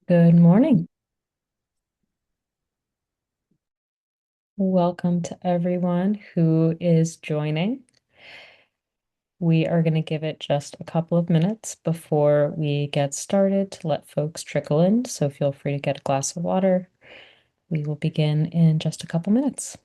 Good morning. Welcome to everyone who is joining. We are going to give it just a couple of minutes before we get started to let folks trickle in, so feel free to get a glass of water. We will begin in just a couple minutes.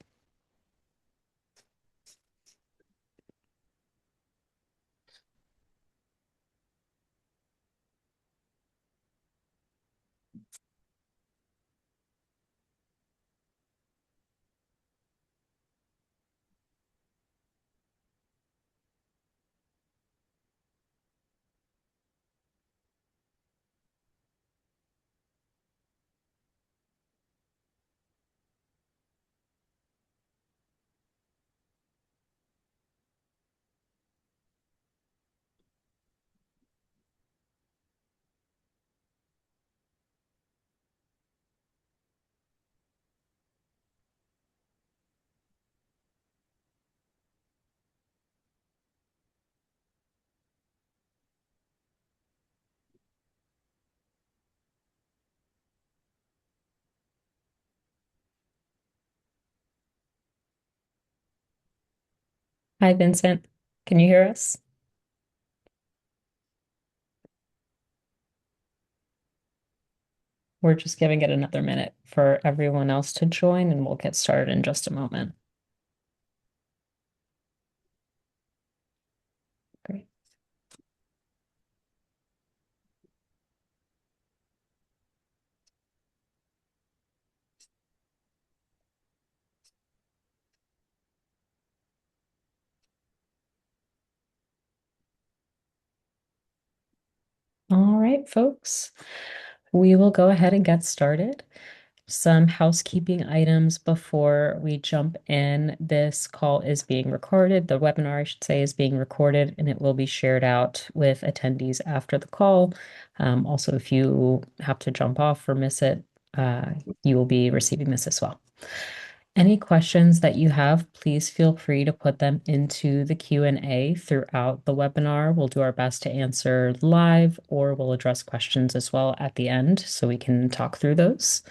Hi, Vincent. Can you hear us? We're just giving it another minute for everyone else to join, and we'll get started in just a moment. Great. All right, folks. We will go ahead and get started. Some housekeeping items before we jump in. This call is being recorded. The webinar, I should say, is being recorded and it will be shared out with attendees after the call. Also, if you have to jump off or miss it, you will be receiving this as well. Any questions that you have, please feel free to put them into the Q&A throughout the webinar. We'll do our best to answer live, or we'll address questions as well at the end so we can talk through those.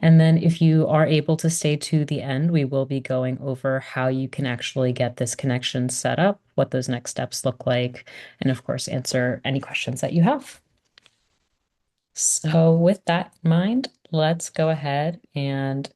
And then if you are able to stay to the end, we will be going over how you can actually get this connection set up, what those next steps look like, and of course, answer any questions that you have. So with that in mind, let's go ahead and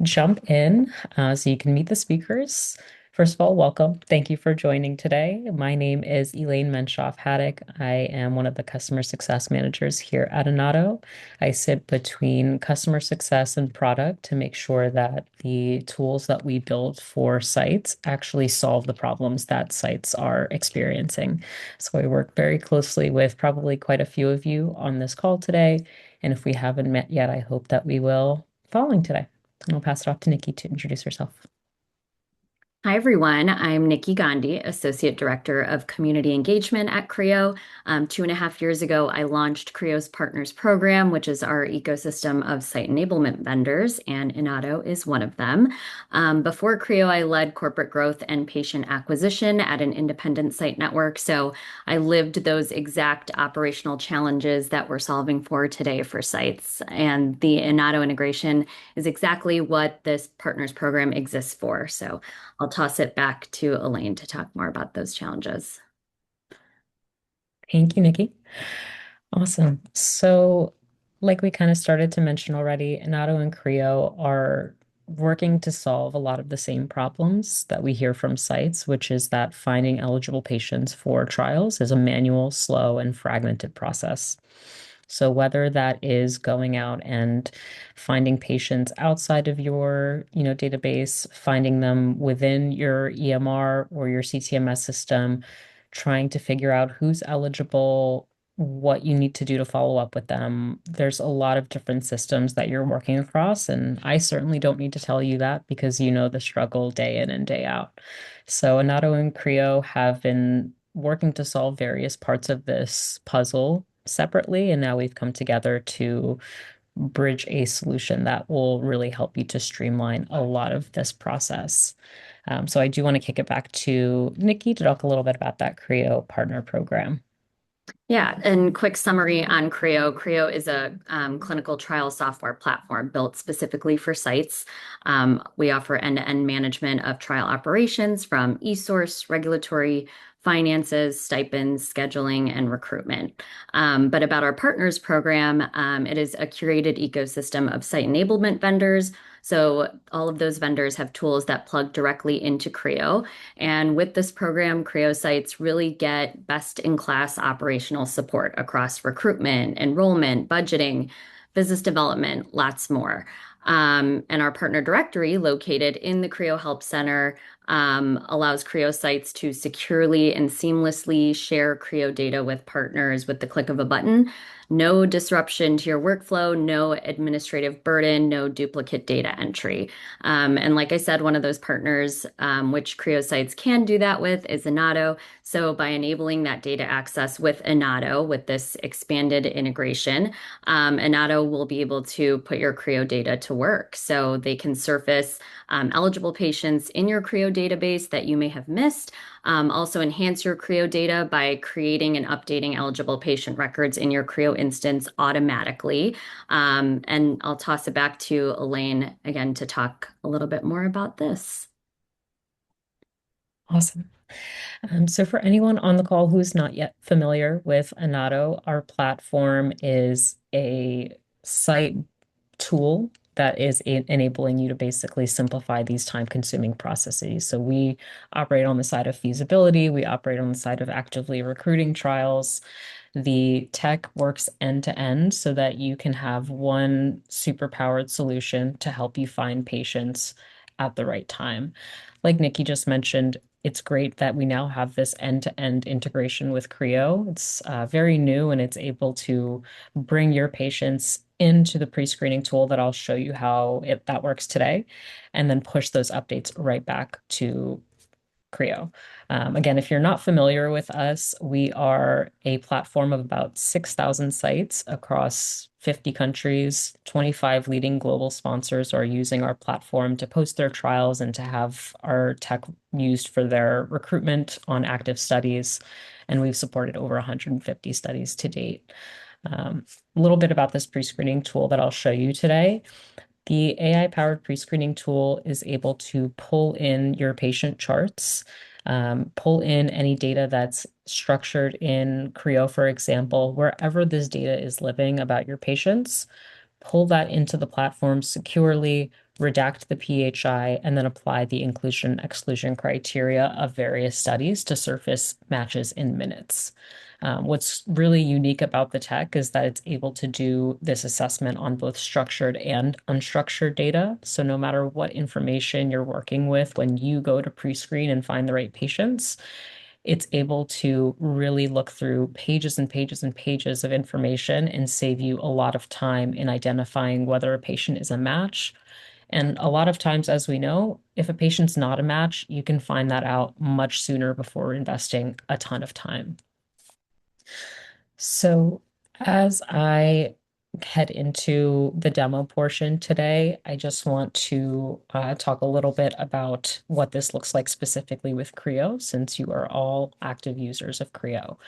jump in so you can meet the speakers. First of all, welcome. Thank you for joining today. My name is Elaine Menshoff-Haddock. I am one of the customer success managers here at Inato. I sit between customer success and product to make sure that the tools that we build for sites actually solve the problems that sites are experiencing. So I work very closely with probably quite a few of you on this call today. And if we haven't met yet, I hope that we will following today. And I'll pass it off to Nikki to introduce herself. Hi, everyone. I'm Nikki Gandhi, Associate Director of Community Engagement at CRIO. 2.5 years ago, I launched CRIO's Partners Program, which is our ecosystem of site enablement vendors, and Inato is one of them. Before CRIO, I led corporate growth and patient acquisition at an independent site network. So I lived those exact operational challenges that we're solving for today for sites. And the Inato integration is exactly what this Partners Program exists for. So I'll toss it back to Elaine to talk more about those challenges. Thank you, Nikki. Awesome. So, like we kind of started to mention already, Inato and CRIO are working to solve a lot of the same problems that we hear from sites, which is that finding eligible patients for trials is a manual, slow, and fragmented process. So whether that is going out and finding patients outside of your, database, finding them within your EMR or your CTMS system, trying to figure out who's eligible, what you need to do to follow up with them. There's a lot of different systems that you're working across, and I certainly don't need to tell you that because you know the struggle day in and day out. So Inato and CRIO have been working to solve various parts of this puzzle separately, and now we've come together to bridge a solution that will really help you to streamline a lot of this process. So I do want to kick it back to Nikki to talk a little bit about that CRIO partner program. Yeah, and quick summary on CRIO. CRIO is a clinical trial software platform built specifically for sites. We offer end-to-end management of trial operations from eSource, regulatory, finances, stipends, scheduling, and recruitment. But about our partners program, it is a curated ecosystem of site enablement vendors. So all of those vendors have tools that plug directly into CRIO. And with this program, CRIO sites really get best-in-class operational support across recruitment, enrollment, budgeting, business development, lots more. And our partner directory, located in the CRIO Help Center, allows CRIO sites to securely and seamlessly share CRIO data with partners with the click of a button. No disruption to your workflow, no administrative burden, no duplicate data entry. And like I said, one of those partners, which CRIO sites can do that with, is Inato. So by enabling that data access with Inato, with this expanded integration, Inato will be able to put your CRIO data to work. So they can surface eligible patients in your CRIO database that you may have missed. Also enhance your CRIO data by creating and updating eligible patient records in your CRIO instance automatically. And I'll toss it back to Elaine again to talk a little bit more about this. Awesome. So for anyone on the call who's not yet familiar with Inato, our platform is a site tool that is enabling you to basically simplify these time-consuming processes. So we operate on the side of feasibility, we operate on the side of actively recruiting trials. The tech works end to end so that you can have one superpowered solution to help you find patients at the right time. Like Nikki just mentioned, it's great that we now have this end-to-end integration with CRIO. It's very new and it's able to bring your patients into the pre-screening tool that I'll show you how that works today, and then push those updates right back to CRIO. Again, if you're not familiar with us, we are a platform of about 6,000 sites across 50 countries. 25 leading global sponsors are using our platform to post their trials and to have our tech used for their recruitment on active studies. And we've supported over 150 studies to date. A little bit about this pre-screening tool that I'll show you today. The AI-powered pre-screening tool is able to pull in your patient charts, pull in any data that's structured in CRIO, for example, wherever this data is living about your patients, pull that into the platform securely, redact the PHI, and then apply the inclusion/exclusion criteria of various studies to surface matches in minutes. What's really unique about the tech is that it's able to do this assessment on both structured and unstructured data. So no matter what information you're working with, when you go to pre-screen and find the right patients, it's able to really look through pages and pages and pages of information and save you a lot of time in identifying whether a patient is a match. And a lot of times, as we know, if a patient's not a match, you can find that out much sooner before investing a ton of time. So, as I head into the demo portion today, I just want to talk a little bit about what this looks like specifically with CRIO, since you are all active users of CRIO.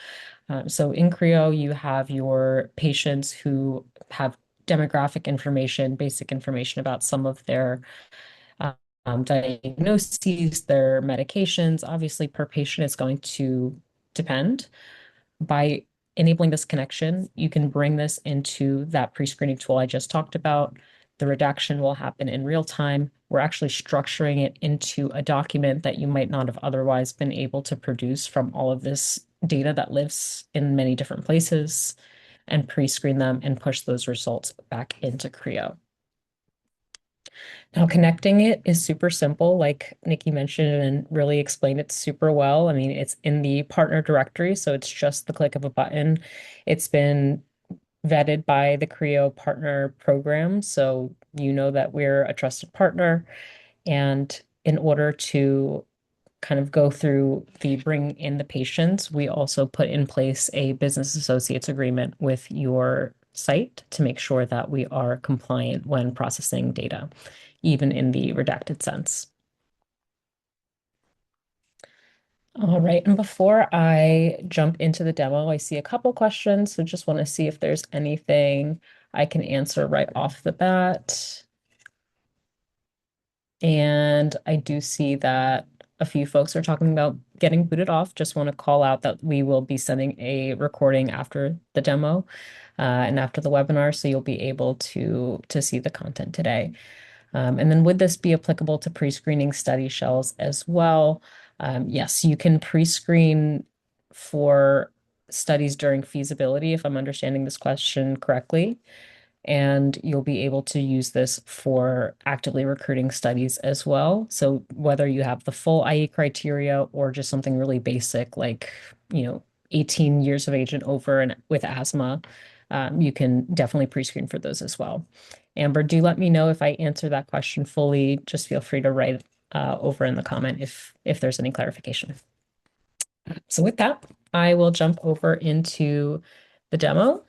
So in CRIO, you have your patients who have demographic information, basic information about some of their diagnoses, their medications. Obviously, per patient is going to depend. By enabling this connection, you can bring this into that pre-screening tool I just talked about. The redaction will happen in real time. We're actually structuring it into a document that you might not have otherwise been able to produce from all of this data that lives in many different places, and pre-screen them and push those results back into CRIO. Now, connecting it is super simple, like Nikki mentioned and really explained it super well. I mean, it's in the partner directory, so it's just the click of a button. It's been vetted by the CRIO Partner Program, so you know that we're a trusted partner. And in order to kind of go through the bring in the patients, we also put in place a business associates agreement with your site to make sure that we are compliant when processing data, even in the redacted sense. All right, and before I jump into the demo, I see a couple questions, so just want to see if there's anything I can answer right off the bat. And I do see that a few folks are talking about getting booted off. Just want to call out that we will be sending a recording after the demo and after the webinar, so you'll be able to see the content today. And then would this be applicable to pre-screening study shells as well? Yes, you can pre-screen for studies during feasibility, if I'm understanding this question correctly. And you'll be able to use this for actively recruiting studies as well. So whether you have the full IE criteria or just something really basic like, 18 years of age and over and with asthma, you can definitely pre-screen for those as well. Amber, do let me know if I answer that question fully. Just feel free to write over in the comment if there's any clarification. So with that, I will jump over into the demo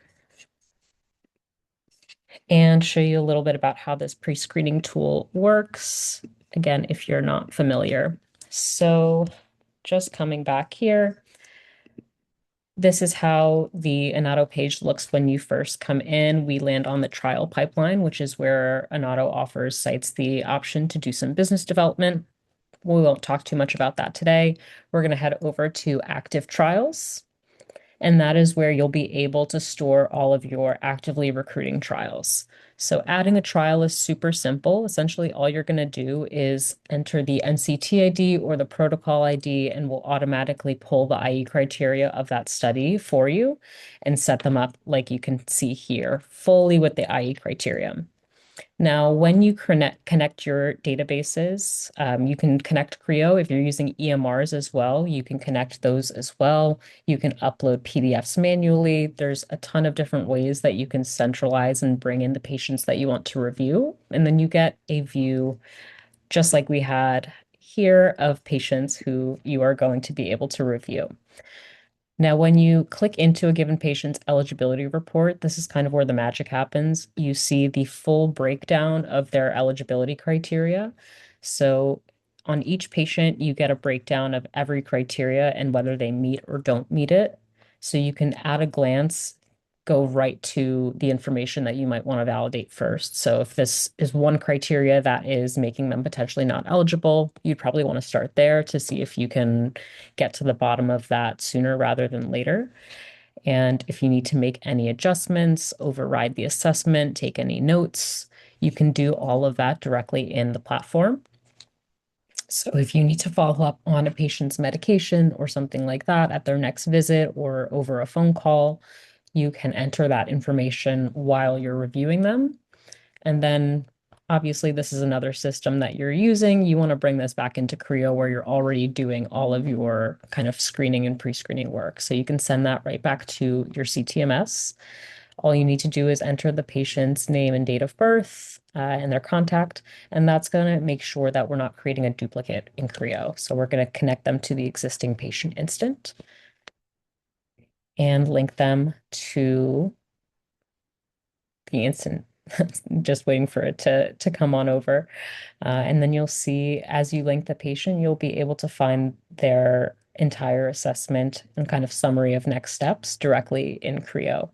and show you a little bit about how this pre-screening tool works. Again, if you're not familiar. So just coming back here, this is how the Inato page looks when you first come in. We land on the trial pipeline, which is where Inato offers sites the option to do some business development. We won't talk too much about that today. We're going to head over to active trials. And that is where you'll be able to store all of your actively recruiting trials. So adding a trial is super simple. Essentially, all you're going to do is enter the NCT ID or the protocol ID, and we'll automatically pull the IE criteria of that study for you and set them up like you can see here, fully with the IE criteria. Now, when you connect your databases, you can connect CRIO. If you're using EMRs as well, you can connect those as well. You can upload PDFs manually. There's a ton of different ways that you can centralize and bring in the patients that you want to review. And then you get a view, just like we had here, of patients who you are going to be able to review. Now, when you click into a given patient's eligibility report, this is kind of where the magic happens. You see the full breakdown of their eligibility criteria. So on each patient, you get a breakdown of every criteria and whether they meet or don't meet it. So you can, at a glance, go right to the information that you might want to validate first. So if this is one criteria that is making them potentially not eligible, you'd probably want to start there to see if you can get to the bottom of that sooner rather than later. And if you need to make any adjustments, override the assessment, take any notes, you can do all of that directly in the platform. So if you need to follow up on a patient's medication or something like that at their next visit or over a phone call, you can enter that information while you're reviewing them. And then obviously this is another system that you're using. You want to bring this back into CRIO where you're already doing all of your kind of screening and pre-screening work. So you can send that right back to your CTMS. All you need to do is enter the patient's name and date of birth and their contact, and that's going to make sure that we're not creating a duplicate in CRIO. So we're going to connect them to the existing patient instant and link them to the instant. Just waiting for it to come on over. And then you'll see as you link the patient, you'll be able to find their entire assessment and kind of summary of next steps directly in CRIO.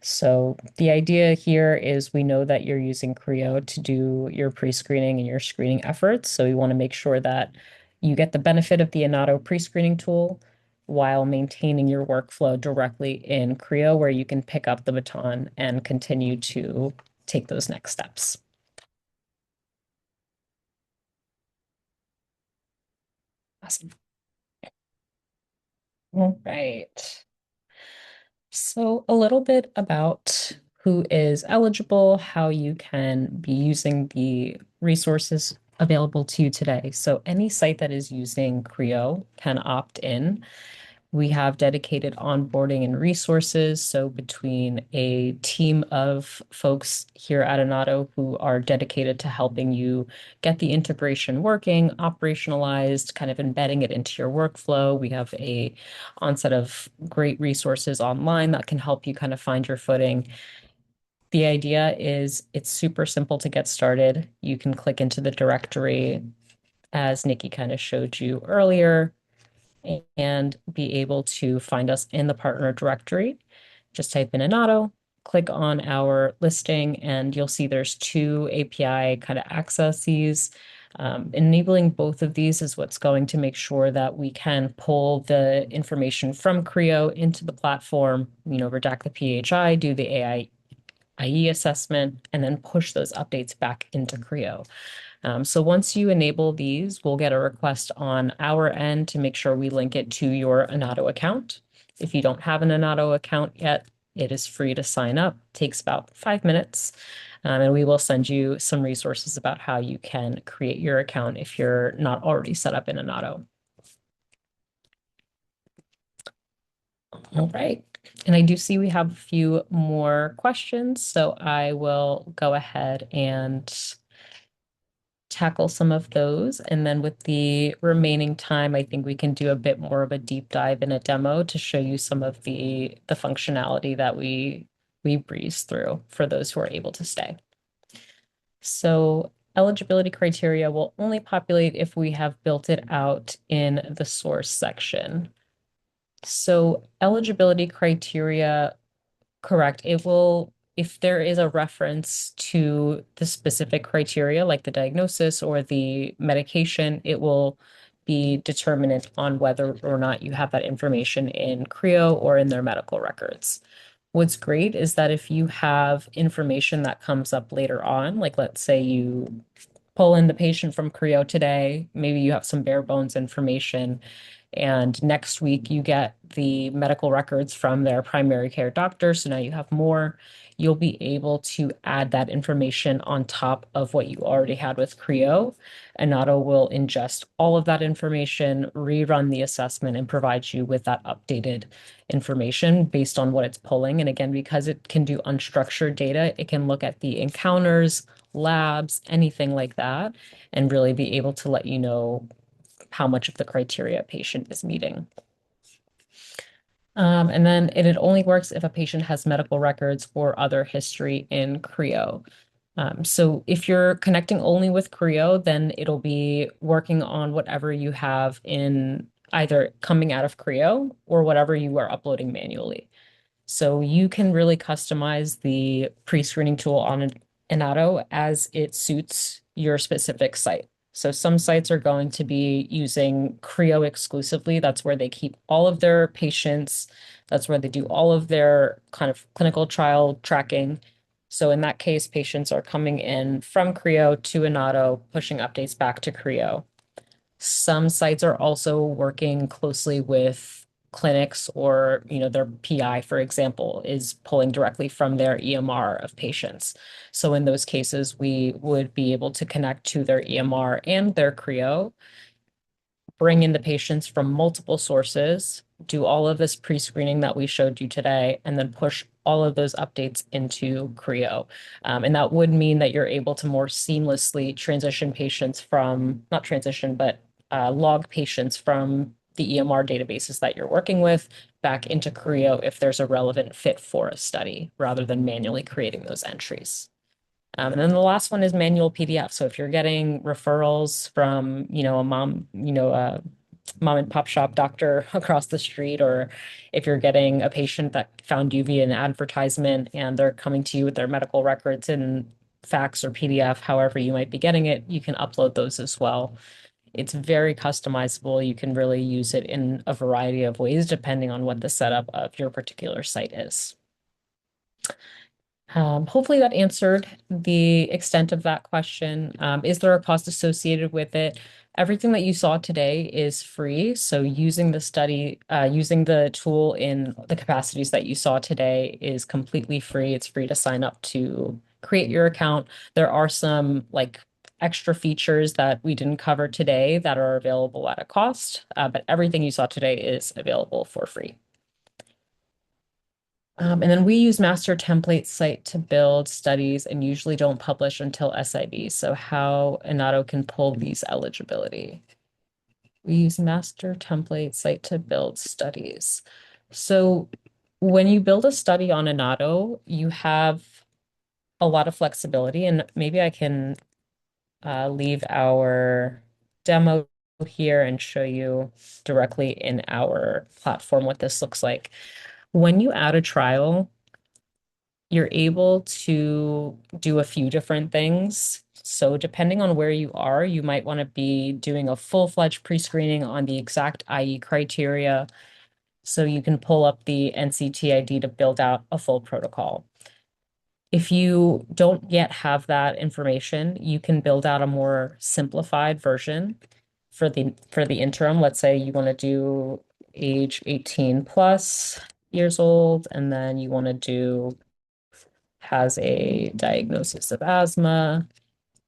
So the idea here is we know that you're using CRIO to do your pre-screening and your screening efforts. So we want to make sure that you get the benefit of the Inato pre-screening tool while maintaining your workflow directly in CRIO, where you can pick up the baton and continue to take those next steps. Awesome. All right. So a little bit about who is eligible, how you can be using the resources available to you today. So any site that is using CRIO can opt in. We have dedicated onboarding and resources. So between a team of folks here at Inato who are dedicated to helping you get the integration working, operationalized, kind of embedding it into your workflow. We have a onset of great resources online that can help you kind of find your footing. The idea is it's super simple to get started. You can click into the directory as Nikki kind of showed you earlier. and be able to find us in the partner directory. Just type in Inato, click on our listing, and you'll see there's two API kind of accesses. Enabling both of these is what's going to make sure that we can pull the information from CRIO into the platform, redact the PHI, do the IE assessment, and then push those updates back into CRIO. So once you enable these, we'll get a request on our end to make sure we link it to your Inato account. If you don't have an Inato account yet, it is free to sign up. Takes about 5 minutes. And we will send you some resources about how you can create your account if you're not already set up in Inato. All right. And I do see we have a few more questions, so I will go ahead and tackle some of those. And then with the remaining time, I think we can do a bit more of a deep dive in a demo to show you some of the functionality that we breeze through for those who are able to stay. So eligibility criteria will only populate if we have built it out in the source section. So eligibility criteria, correct. It will, if there is a reference to the specific criteria, like the diagnosis or the medication, it will be determinant on whether or not you have that information in CRIO or in their medical records. What's great is that if you have information that comes up later on, like let's say you pull in the patient from CRIO today, maybe you have some bare bones information, and next week you get the medical records from their primary care doctor. So now you have more. You'll be able to add that information on top of what you already had with CRIO. Inato will ingest all of that information, rerun the assessment, and provide you with that updated information based on what it's pulling. And again, because it can do unstructured data, it can look at the encounters, labs, anything like that, and really be able to let you know how much of the criteria a patient is meeting. And then it only works if a patient has medical records or other history in CRIO. So if you're connecting only with CRIO, then it'll be working on whatever you have in either coming out of CRIO or whatever you are uploading manually. So you can really customize the pre-screening tool on Inato as it suits your specific site. So some sites are going to be using CRIO exclusively. That's where they keep all of their patients. That's where they do all of their kind of clinical trial tracking. So in that case, patients are coming in from CRIO to Inato, pushing updates back to CRIO. Some sites are also working closely with clinics or, their PI, for example, is pulling directly from their EMR of patients. So in those cases, we would be able to connect to their EMR and their CRIO, bring in the patients from multiple sources, do all of this pre-screening that we showed you today, and then push all of those updates into CRIO. And that would mean that you're able to more seamlessly transition patients from, not transition, but log patients from the EMR databases that you're working with back into CRIO if there's a relevant fit for a study, rather than manually creating those entries. And then the last one is manual PDF. So if you're getting referrals from, a mom and pop shop doctor across the street, or if you're getting a patient that found you via an advertisement and they're coming to you with their medical records in fax or PDF, however you might be getting it, you can upload those as well. It's very customizable. You can really use it in a variety of ways depending on what the setup of your particular site is. Hopefully that answered the extent of that question. Is there a cost associated with it? Everything that you saw today is free. So using using the tool in the capacities that you saw today is completely free. It's free to sign up to create your account. There are some extra features that we didn't cover today that are available at a cost, but everything you saw today is available for free. And then we use master template site to build studies and usually don't publish until SIV. So how Inato can pull these eligibility. We use master template site to build studies. So when you build a study on Inato, you have a lot of flexibility, and maybe I can leave our demo here and show you directly in our platform what this looks like. When you add a trial, you're able to do a few different things. So depending on where you are, you might want to be doing a full-fledged pre-screening on the exact IE criteria. So you can pull up the NCTID to build out a full protocol. If you don't yet have that information, you can build out a more simplified version for the interim. Let's say you want to do age 18 plus years old, and then you want to do has a diagnosis of asthma.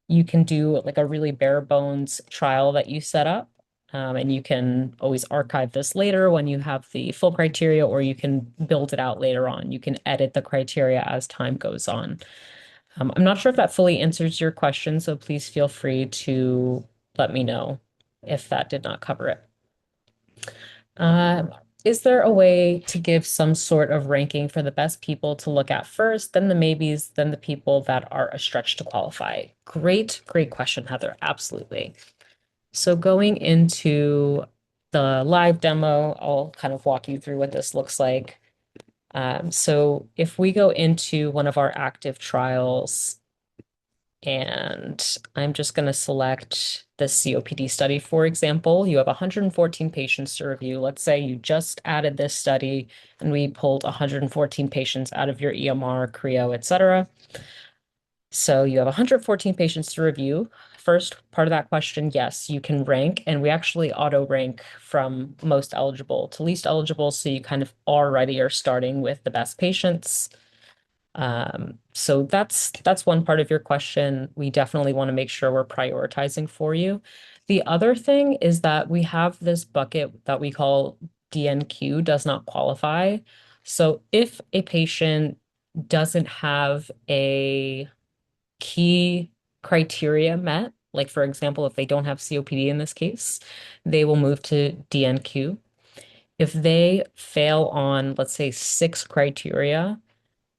You can do like a really bare bones trial that you set up. And you can always archive this later when you have the full criteria, or you can build it out later on. You can edit the criteria as time goes on. I'm not sure if that fully answers your question, so please feel free to let me know if that did not cover it. Uh, is there a way to give some sort of ranking for the best people to look at first, then the maybes, then the people that are a stretch to qualify? Great question, Heather. Absolutely. So going into the live demo, I'll kind of walk you through what this looks like. So if we go into one of our active trials, and I'm just going to select the COPD study, for example. You have 114 patients to review. Let's say you just added this study and we pulled 114 patients out of your EMR, CRIO, et cetera. So you have 114 patients to review. First part of that question, yes, you can rank, and we actually auto rank from most eligible to least eligible. So you kind of already are starting with the best patients. So that's one part of your question. We definitely want to make sure we're prioritizing for you. The other thing is that we have this bucket that we call DNQ, does not qualify. So if a patient doesn't have a key criteria met, like for example, if they don't have COPD in this case, they will move to DNQ. If they fail on, let's say, 6 criteria,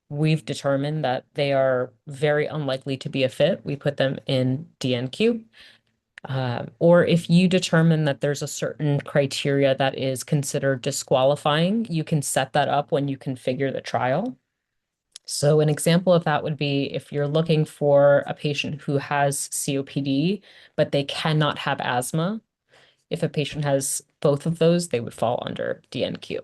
we've determined that they are very unlikely to be a fit. We put them in DNQ. Or if you determine that there's a certain criteria that is considered disqualifying, you can set that up when you configure the trial. So an example of that would be if you're looking for a patient who has COPD, but they cannot have asthma. If a patient has both of those, they would fall under DNQ.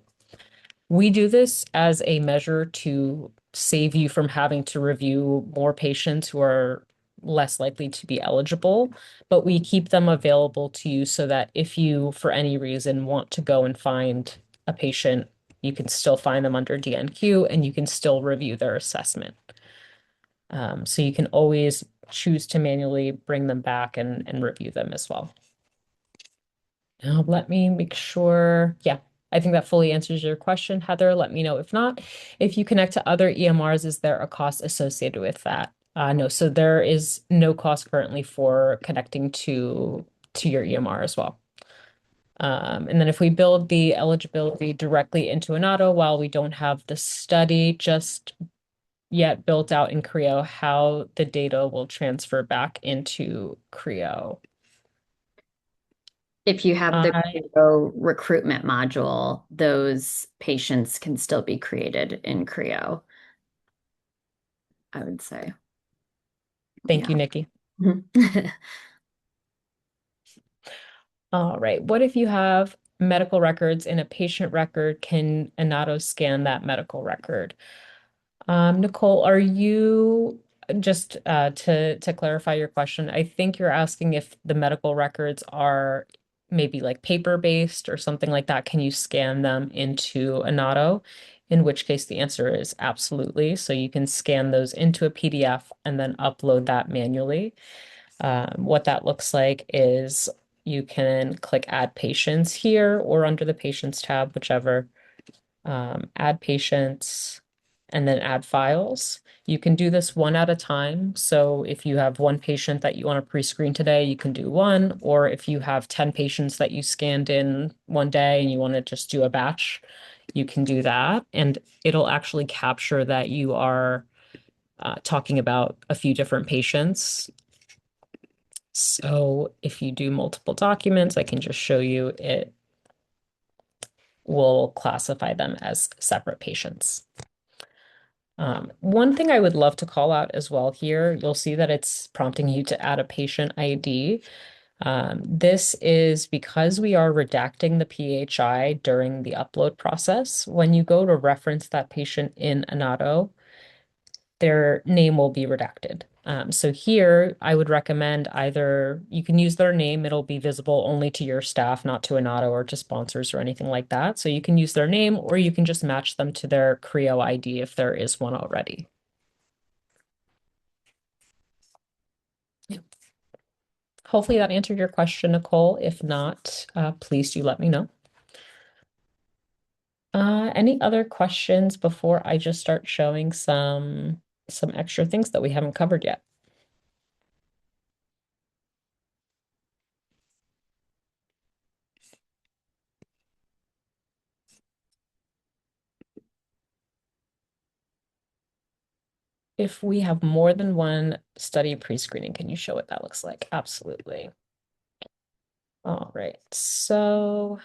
We do this as a measure to save you from having to review more patients who are less likely to be eligible, but we keep them available to you so that if you, for any reason, want to go and find a patient, you can still find them under DNQ and you can still review their assessment. So you can always choose to manually bring them back and review them as well. Now, let me make sure. Yeah, I think that fully answers your question, Heather. Let me know if not. If you connect to other EMRs, is there a cost associated with that? No, so there is no cost currently for connecting to your EMR as well. And then if we build the eligibility directly into Inato, while we don't have the study just yet built out in CRIO, how the data will transfer back into CRIO. If you have the I CRIO recruitment module, those patients can still be created in CRIO, I would say. Thank Yeah. you, Nikki. Mhm. All right. What if you have medical records in a patient record? Can Inato scan that medical record? Nicole, are you just to clarify your question? I think you're asking if the medical records are maybe like paper-based or something like that. Can you scan them into Inato? In which case the answer is absolutely. So you can scan those into a PDF and then upload that manually. What that looks like is you can click Add Patients here or under the Patients tab, whichever. Add Patients and then Add Files. You can do this one at a time. So if you have one patient that you want to pre-screen today, you can do one. Or if you have 10 patients that you scanned in one day and you want to just do a batch, you can do that. And it'll actually capture that you are talking about a few different patients. So if you do multiple documents, I can just show you it will classify them as separate patients. One thing I would love to call out as well here, you'll see that it's prompting you to add a patient ID. This is because we are redacting the PHI during the upload process. When you go to reference that patient in Inato, their name will be redacted. So here, I would recommend either you can use their name, it'll be visible only to your staff, not to Inato or to sponsors or anything like that. So you can use their name, or you can just match them to their CRIO ID if there is one already. Hopefully that answered your question, Nicole. If not, please do let me know. Any other questions before I just start showing some extra things that we haven't covered yet? If we have more than one study pre-screening, can you show what that looks like? Absolutely. All right. So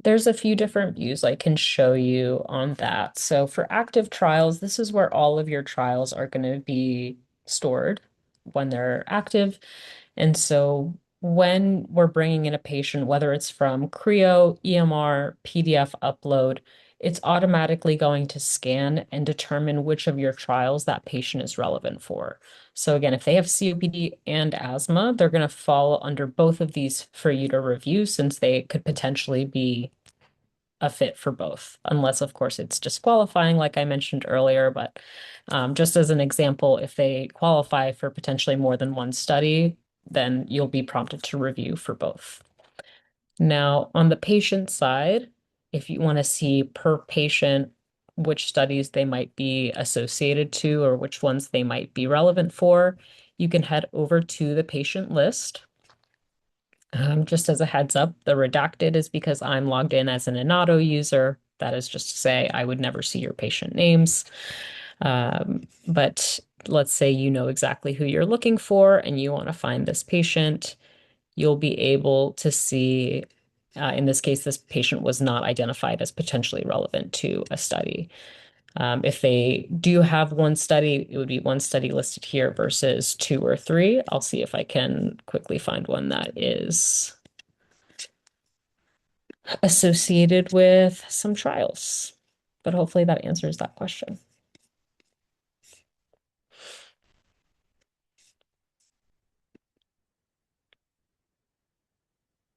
there's a few different views I can show you on that. So for active trials, this is where all of your trials are going to be stored when they're active. And so when we're bringing in a patient, whether it's from CRIO, EMR, PDF upload, it's automatically going to scan and determine which of your trials that patient is relevant for. So again, if they have COPD and asthma, they're going to fall under both of these for you to review since they could potentially be a fit for both, unless, of course, it's disqualifying, like I mentioned earlier. But just as an example, if they qualify for potentially more than one study, then you'll be prompted to review for both. Now, on the patient side, if you want to see per patient which studies they might be associated to or which ones they might be relevant for, you can head over to the patient list. Just as a heads up, the redacted is because I'm logged in as an Inato user. That is just to say I would never see your patient names. But let's say you know exactly who you're looking for and you want to find this patient, you'll be able to see, in this case, this patient was not identified as potentially relevant to a study. If they do have one study, it would be one study listed here versus two or three. I'll see if I can quickly find one that is associated with some trials. But hopefully that answers that question.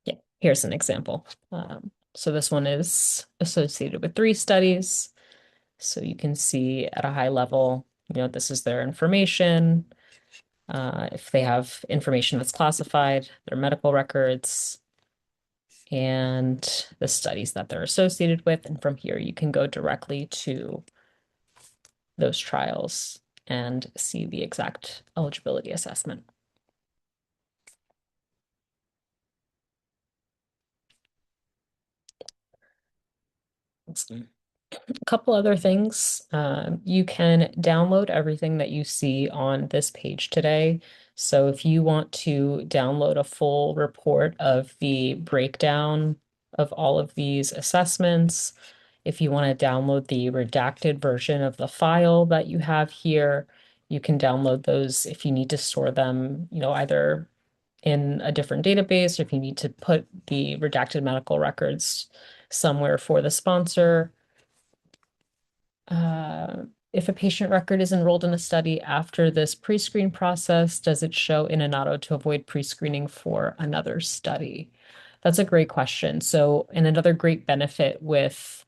Yeah, here's an example. So this one is associated with three studies. So you can see at a high level, this is their information. If they have information that's classified, their medical records, and the studies that they're associated with. And from here, you can go directly to those trials and see the exact eligibility assessment. Awesome. A couple other things. You can download everything that you see on this page today. So if you want to download a full report of the breakdown of all of these assessments, if you want to download the redacted version of the file that you have here, you can download those if you need to store them, either in a different database or if you need to put the redacted medical records somewhere for the sponsor. If a patient record is enrolled in a study after this pre-screen process, does it show in Inato to avoid pre-screening for another study? That's a great question. So, and another great benefit with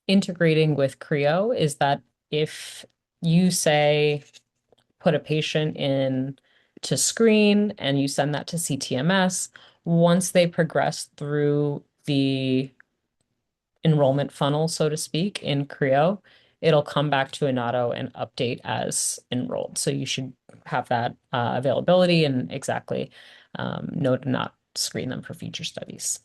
integrating with CRIO is that if you say put a patient in to screen and you send that to CTMS, once they progress through the enrollment funnel, so to speak, in CRIO, it'll come back to Inato and update as enrolled. So you should have that availability and exactly know to not screen them for future studies.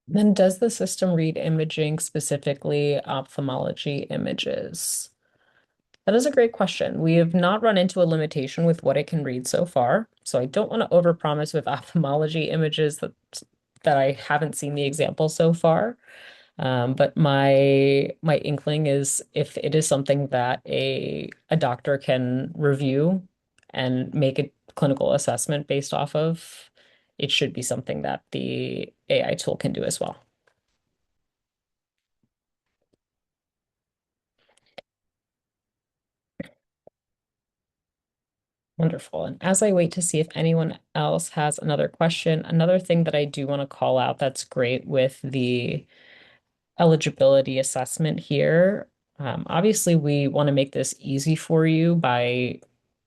Then does the system read imaging, specifically ophthalmology images? That is a great question. We have not run into a limitation with what it can read so far, so I don't want to overpromise with ophthalmology images that I haven't seen the example so far. But my inkling is if it is something that a doctor can review and make a clinical assessment based off of, it should be something that the AI tool can do as well. Wonderful. And as I wait to see if anyone else has another question, another thing that I do want to call out that's great with the eligibility assessment here. Obviously, we want to make this easy for you by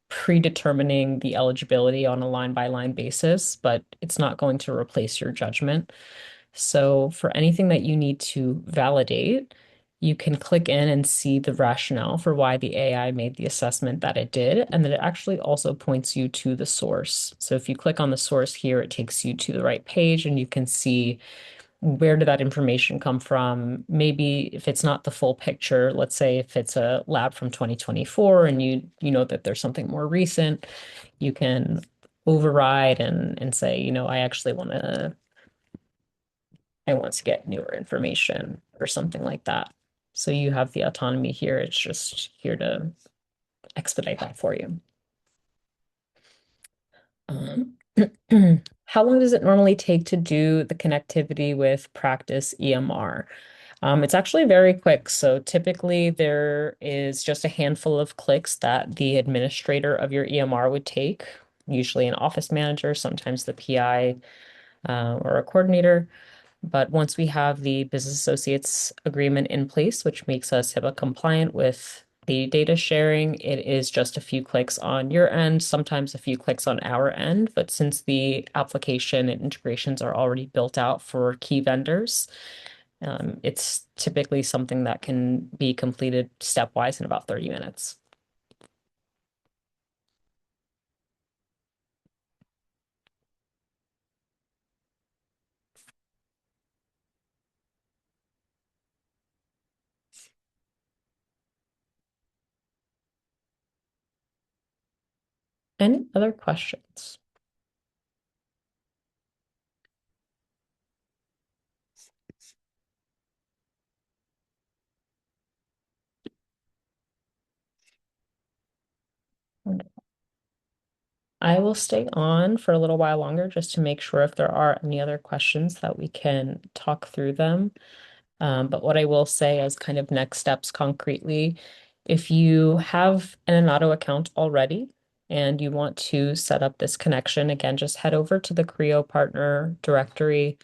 predetermining the eligibility on a line by line basis, but it's not going to replace your judgment. So for anything that you need to validate, you can click in and see the rationale for why the AI made the assessment that it did, and then it actually also points you to the source. So if you click on the source here, it takes you to the right page and you can see where did that information come from? Maybe if it's not the full picture, let's say if it's a lab from 2024 and you know that there's something more recent, you can override and say, I want to get newer information or something like that. So you have the autonomy here. It's just here to expedite that for you. Um, how long does it normally take to do the connectivity with practice EMR? It's actually very quick. So typically there is just a handful of clicks that the administrator of your EMR would take, usually an office manager, sometimes the PI, or a coordinator. But once we have the business associates agreement in place, which makes us HIPAA compliant with the data sharing, it is just a few clicks on your end, sometimes a few clicks on our end. But since the application and integrations are already built out for key vendors, it's typically something that can be completed stepwise in about 30 minutes. Any other questions? I will stay on for a little while longer just to make sure if there are any other questions that we can talk through them. But what I will say as kind of next steps concretely, if you have an Inato account already and you want to set up this connection, again, just head over to the CRIO Partner Directory,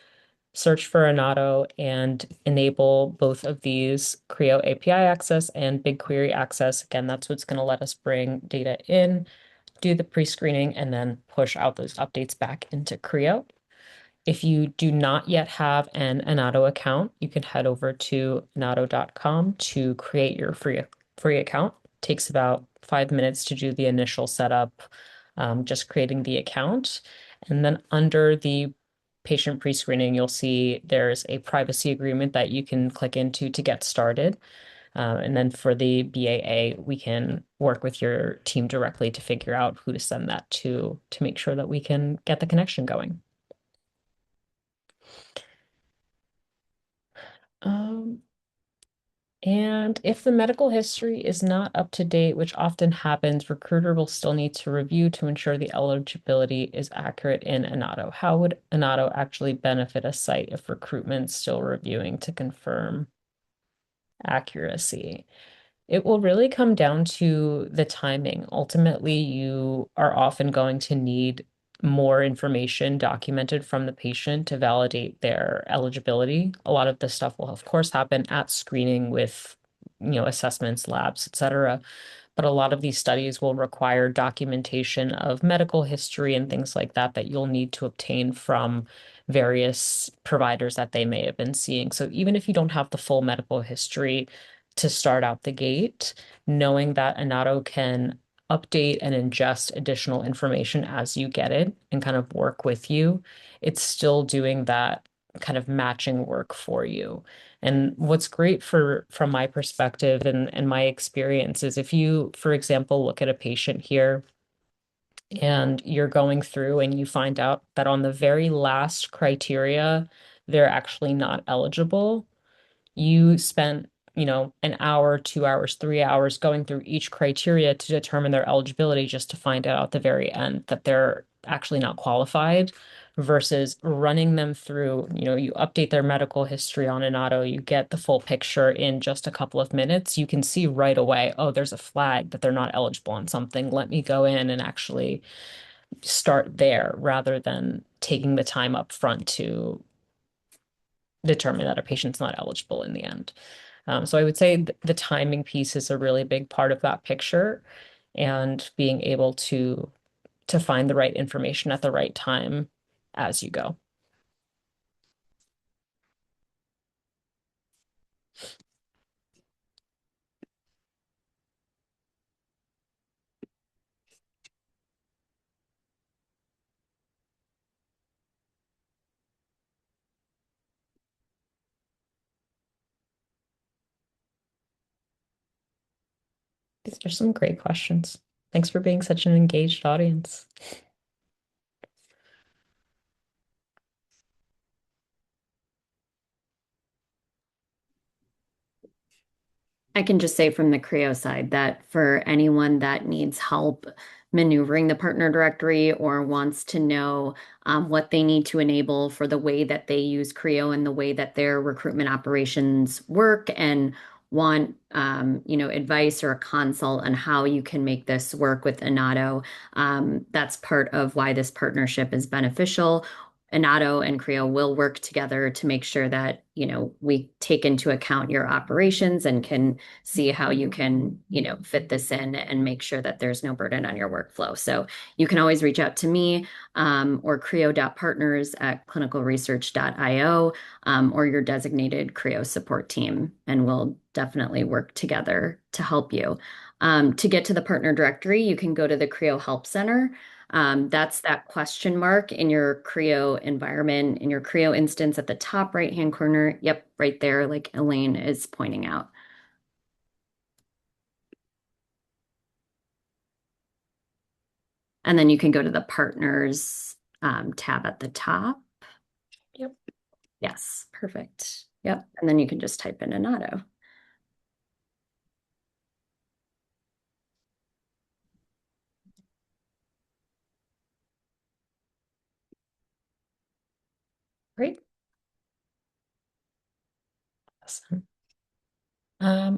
search for Inato, and enable both of these CRIO API access and BigQuery access. Again, that's what's going to let us bring data in, do the pre-screening, and then push out those updates back into CRIO. If you do not yet have an Inato account, you can head over to inato.com to create your free account. It takes about 5 minutes to do the initial setup, just creating the account. And then under the patient pre-screening, you'll see there's a privacy agreement that you can click into to get started. And then for the BAA, we can work with your team directly to figure out who to send that to make sure that we can get the connection going. Um, and if the medical history is not up to date, which often happens, recruiter will still need to review to ensure the eligibility is accurate in Inato. How would Inato actually benefit a site if recruitment's still reviewing to confirm accuracy? It will really come down to the timing. Ultimately, you are often going to need more information documented from the patient to validate their eligibility. A lot of this stuff will, of course, happen at screening with, assessments, labs, etc. But a lot of these studies will require documentation of medical history and things like that that you'll need to obtain from various providers that they may have been seeing. So even if you don't have the full medical history to start out the gate, knowing that Inato can update and ingest additional information as you get it and kind of work with you, it's still doing that kind of matching work for you. And what's great from my perspective and my experience is if you, for example, look at a patient here and you're going through and you find out that on the very last criteria, they're actually not eligible. You spent, an hour, 2 hours, 3 hours going through each criteria to determine their eligibility just to find out at the very end that they're actually not qualified versus running them through, you update their medical history on Inato, you get the full picture in just a couple of minutes. You can see right away, oh, there's a flag that they're not eligible on something. Let me go in and actually start there rather than taking the time up front to determine that a patient's not eligible in the end. So I would say the timing piece is a really big part of that picture and being able to find the right information at the right time as you go. These are some great questions. Thanks for being such an engaged audience. I can just say from the CRIO side that for anyone that needs help maneuvering the partner directory or wants to know what they need to enable for the way that they use CRIO and the way that their recruitment operations work and want advice or a consult on how you can make this work with Inato, that's part of why this partnership is beneficial. Inato and CRIO will work together to make sure that, we take into account your operations and can see how you can, fit this in and make sure that there's no burden on your workflow. So you can always reach out to me or CRIO.partners@clinicalresearch.io or your designated CRIO support team, and we'll definitely work together to help you. To get to the partner directory, you can go to the CRIO Help Center. That's that question mark in your CRIO environment, in your CRIO instance at the top right-hand corner. Yep, right there, like Elaine is pointing out. And then you can go to the partners tab at the top. Yep. Yes, perfect. Yep. And then you can just type in Inato. Great. Awesome.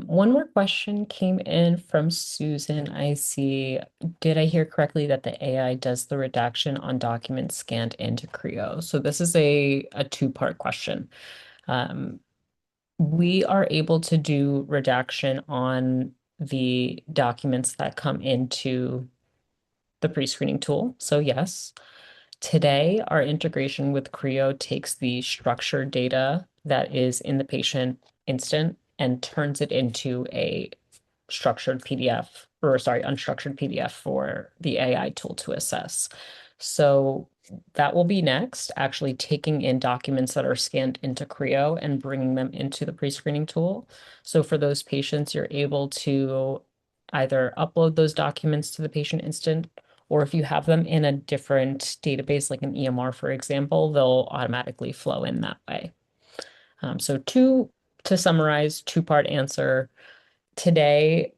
One more question came in from Susan. I see. Did I hear correctly that the AI does the redaction on documents scanned into CRIO? So this is a two-part question. Um, we are able to do redaction on the documents that come into the pre-screening tool. So yes, today our integration with CRIO takes the structured data that is in the patient instant and turns it into a structured PDF, or sorry, unstructured PDF for the AI tool to assess. So that will be next, actually taking in documents that are scanned into CRIO and bringing them into the pre-screening tool. So for those patients, you're able to either upload those documents to the patient instant, or if you have them in a different database, like an EMR, for example, they'll automatically flow in that way. So to summarize, two-part answer. Today,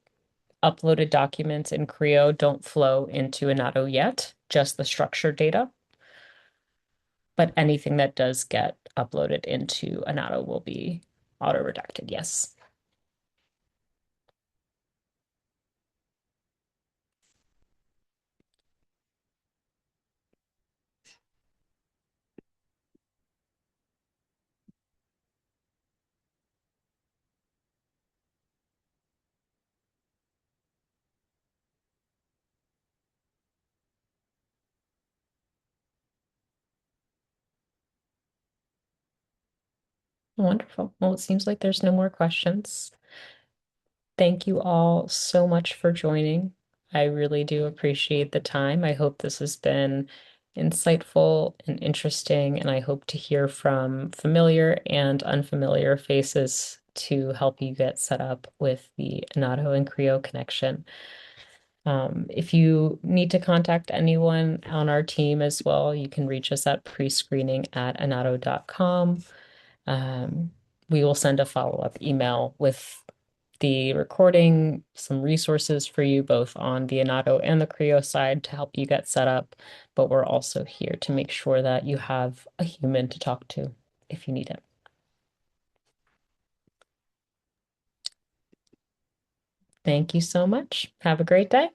uploaded documents in CRIO don't flow into Inato yet, just the structured data. But anything that does get uploaded into Inato will be auto-redacted, yes. Wonderful. Well, it seems like there's no more questions. Thank you all so much for joining. I really do appreciate the time. I hope this has been insightful and interesting, and I hope to hear from familiar and unfamiliar faces to help you get set up with the Inato and CRIO connection. If you need to contact anyone on our team as well, you can reach us at prescreening@inato.com. Um, we will send a follow-up email with the recording, some resources for you both on the Inato and the CRIO side to help you get set up. But we're also here to make sure that you have a human to talk to if you need it. Thank you so much. Have a great day.